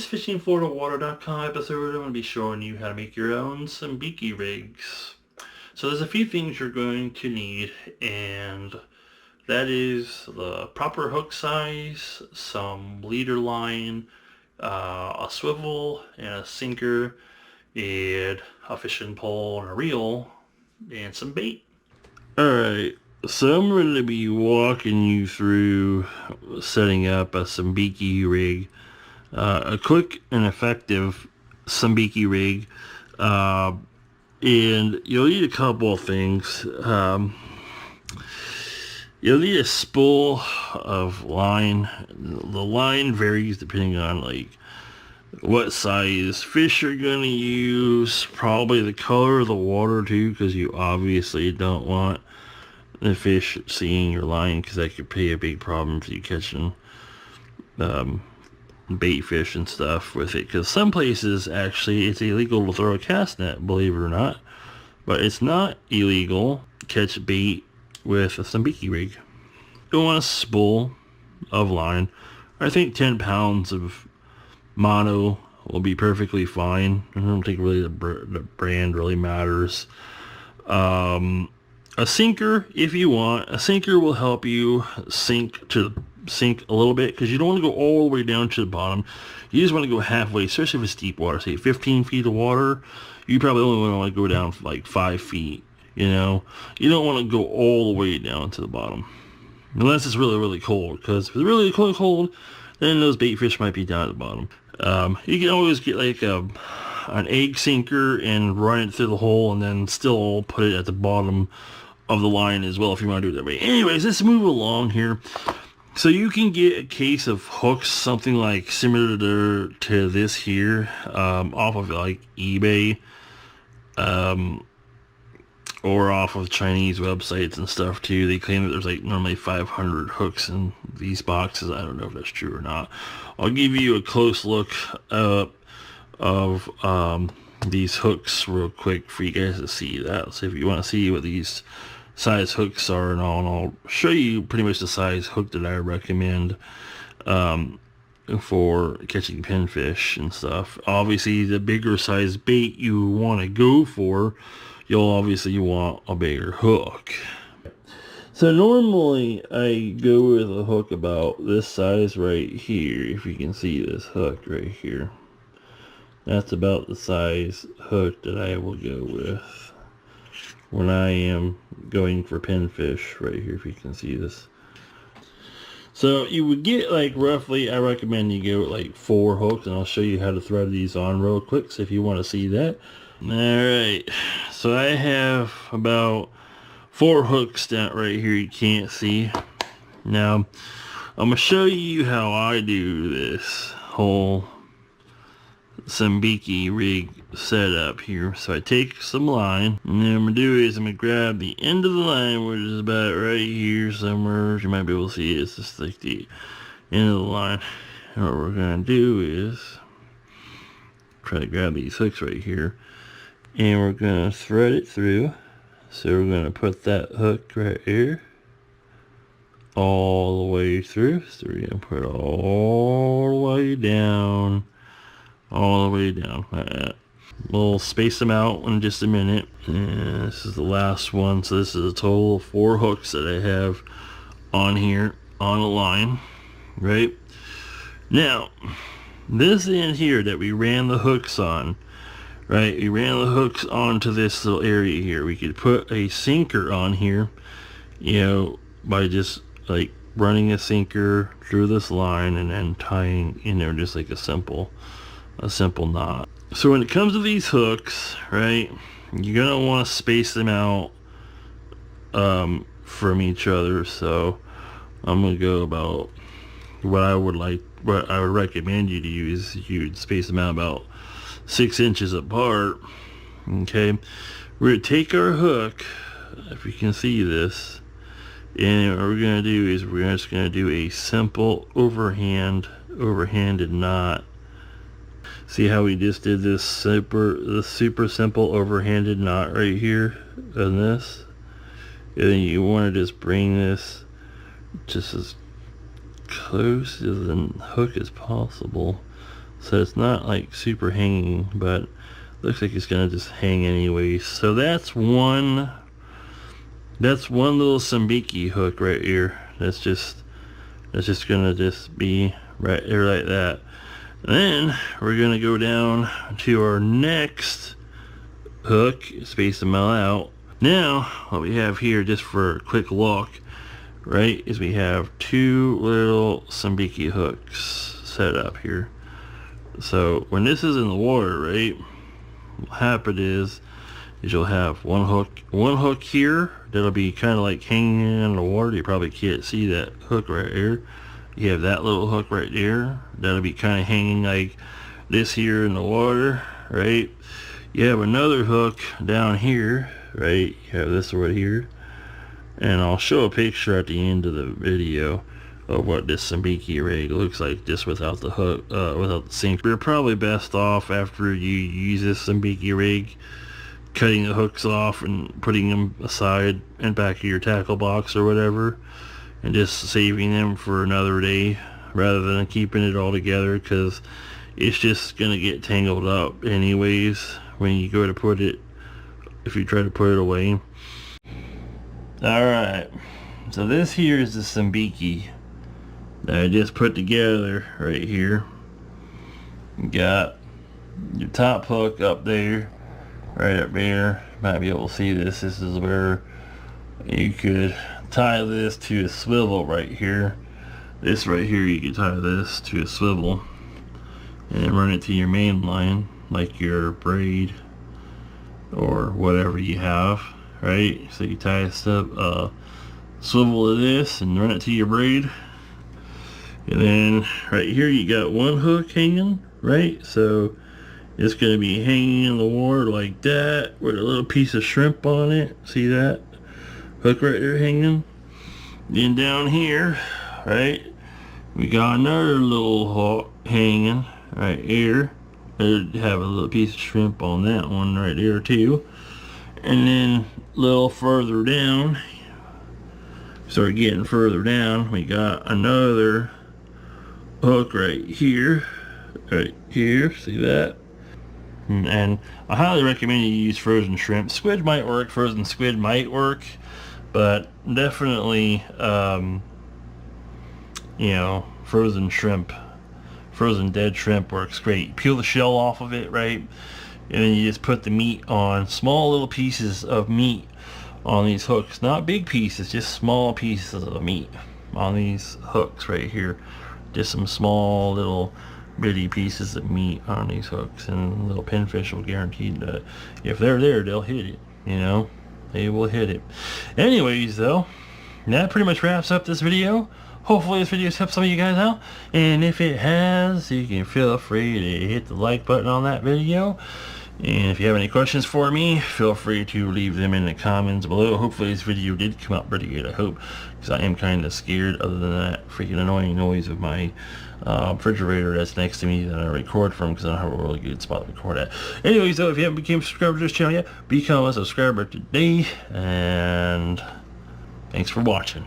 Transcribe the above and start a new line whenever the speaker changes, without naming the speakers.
this fishingfloridawater.com episode, I'm going to be showing you how to make your own Sabiki rigs. So there's a few things you're going to need, and that is the proper hook size, some leader line, a swivel and a sinker, and a fishing pole and a reel, and some bait. Alright, so I'm going to be walking you through setting up a Sabiki rig. A quick and effective Sabiki rig, and you'll need a couple of things. You'll need a spool of line. The line varies depending on like what size fish you're gonna use, probably the color of the water too, because you obviously don't want the fish seeing your line, because that could be a big problem for you catching bait fish and stuff with it, because some places actually it's illegal to throw a cast net, believe it or not, but it's not illegal to catch bait with a Sabiki rig. You want a spool of line. I think 10 pounds of mono will be perfectly fine. I don't think really the brand really matters. A sinker, if you want. A sinker will help you sink a little bit, because you don't want to go all the way down to the bottom. You just want to go halfway, especially if it's deep water. Say 15 feet of water, you probably only want to go down for like 5 feet. You know, you don't want to go all the way down to the bottom unless it's really, really cold, because if it's really cold, then those bait fish might be down at the bottom. You can always get like an egg sinker and run it through the hole, and then still put it at the bottom of the line as well if you want to do it that way. Anyways, let's move along here. So you can get a case of hooks, something like similar to this here, off of like eBay, or off of Chinese websites and stuff too. They claim that there's like normally 500 hooks in these boxes. I don't know if that's true or not. I'll give you a close look of these hooks real quick for you guys to see that. So if you want to see what these size hooks are and all, and I'll show you pretty much the size hook that I recommend for catching pinfish and stuff. Obviously, the bigger size bait you want to go for, you'll obviously want a bigger hook. So normally I go with a hook about this size right here. If you can see this hook right here, that's about the size hook that I will go with when I am going for pinfish right here, if you can see this. So you would get like roughly, I recommend you go with like 4 hooks, and I'll show you how to thread these on real quick, so if you want to see that. Alright, so I have about 4 hooks down right here you can't see. Now, I'm going to show you how I do this whole Sabiki rig setup here. So I take some line, and then I'm going to do is I'm going to grab the end of the line, which is about right here somewhere. You might be able to see it. It's just like the end of the line. And what we're going to do is try to grab these hooks right here, and we're going to thread it through. So we're going to put that hook right here all the way through. So we're going to put it all the way down, like that. We'll space them out in just a minute. And this is the last one. So this is a total of 4 hooks that I have on here on the line, right? Now, this end here that we ran the hooks on, right? We ran the hooks onto this little area here. We could put a sinker on here, you know, by just like running a sinker through this line and then tying in there just like a simple knot. So when it comes to these hooks, right, you're gonna want to space them out from each other. So I'm gonna go about what I would recommend you to use. You'd space them out about 6 inches apart. Okay, we're gonna take our hook, if you can see this, and what we're gonna do is we're just gonna do a simple overhanded knot. See how we just did this super simple overhanded knot right here on this, and then you want to just bring this just as close to the hook as possible, so it's not like super hanging, but looks like it's gonna just hang anyway. So that's one little Sabiki hook right here. That's just gonna just be right there like that. And then we're gonna go down to our next hook, space them all out. Now what we have here, just for a quick look, right, is we have two little Sabiki hooks set up here. So when this is in the water, right, what happen is you'll have one hook here that'll be kind of like hanging in the water. You probably can't see that hook right here. You have that little hook right there that'll be kind of hanging like this here in the water, right? You have another hook down here, right? You have this right here, and I'll show a picture at the end of the video of what this Sabiki rig looks like just without the hook, without the sink. You're probably best off, after you use this Sabiki rig, cutting the hooks off and putting them aside in back of your tackle box or whatever, and just saving them for another day rather than keeping it all together, because it's just gonna get tangled up anyways when you go to put it, if you try to put it away. Alright, so this here is the Sabiki that I just put together right here. You got your top hook up there, right up there. You might be able to see this. This is where you could tie this to a swivel right here. This right here, you could tie this to a swivel and run it to your main line, like your braid or whatever you have, right? So you tie a swivel to this and run it to your braid. And then right here you got one hook hanging, right? So it's going to be hanging in the water like that with a little piece of shrimp on it. See that hook right there hanging? Then down here, right, we got another little hook hanging right here. It'd have a little piece of shrimp on that one right there too. And then a little further down, start getting further down, we got another hook right here, see that? And I highly recommend you use frozen shrimp. Squid might work, frozen squid might work, but definitely you know, frozen shrimp, frozen dead shrimp works great. You peel the shell off of it, right, and then you just put the meat on, small little pieces of meat on these hooks, not big pieces, just small pieces of meat on these hooks right here. Just some small little bitty pieces of meat on these hooks, and little pinfish will guarantee that if they're there, they'll hit it, you know, they will hit it. Anyways though, that pretty much wraps up this video. Hopefully this video has helped some of you guys out, and if it has, you can feel free to hit the like button on that video. And if you have any questions for me, feel free to leave them in the comments below. Hopefully this video did come out pretty good, I hope, because I am kind of scared, other than that freaking annoying noise of my refrigerator that's next to me that I record from, because I don't have a really good spot to record at. Anyways though, if you haven't become a subscriber to this channel yet, become a subscriber today, and thanks for watching.